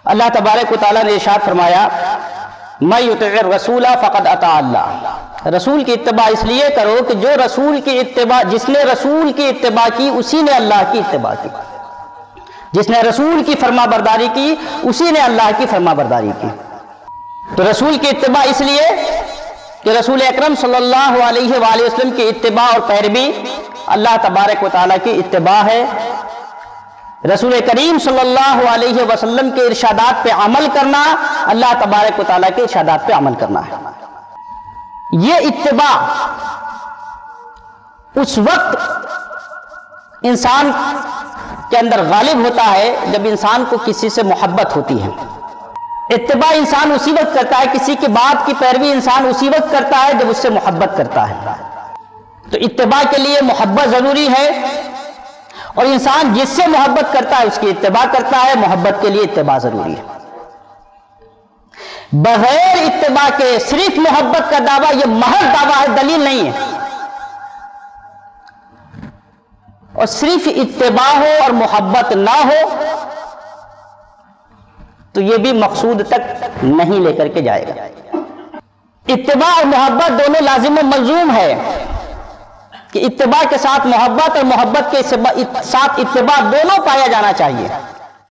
اللہ تبارک و تعالیٰ نے ارشاد فرمایا مَن یُطِعِ الرَّسُولَ فَقَدْ أَطَاعَ اللَّهَ، رسول کی اتباع اس لیے کرو کہ جو رسول کی اتباع، جس نے رسول کی اتباع کی اسی نے اللہ کی اتباع کی، جس نے رسول کی فرما برداری کی اسی نے اللہ کی فرما برداری کی۔ تو رسول کی اتباع اس لیے کہ رسول اکرم صلی اللہ علیہ وآلہ وسلم کی اتباع اور پیروی اللہ تبارک و تعالیٰ کی اتباع ہے، رسول کریم صلی اللہ علیہ وسلم کے ارشادات پہ عمل کرنا اللہ تبارک و تعالیٰ کے ارشادات پہ عمل کرنا ہے۔ یہ اتباع اس وقت انسان کے اندر غالب ہوتا ہے جب انسان کو کسی سے محبت ہوتی ہے۔ اتباع انسان اسی وقت کرتا ہے، کسی کی بات کی پیروی انسان اسی وقت کرتا ہے جب اس سے محبت کرتا ہے۔ تو اتباع کے لیے محبت ضروری ہے، اور انسان جس سے محبت کرتا ہے اس کی اتباع کرتا ہے، محبت کے لیے اتباع ضروری ہے۔ بغیر اتباع کے صرف محبت کا دعویٰ یہ محض دعویٰ ہے، دلیل نہیں ہے، اور صرف اتباع ہو اور محبت نہ ہو تو یہ بھی مقصود تک نہیں لے کر کے جائے گا۔ اتباع اور محبت دونوں لازم و ملزوم ہے کہ اتباع کے ساتھ محبت اور محبت کے ساتھ اتباع دونوں پایا جانا چاہیے۔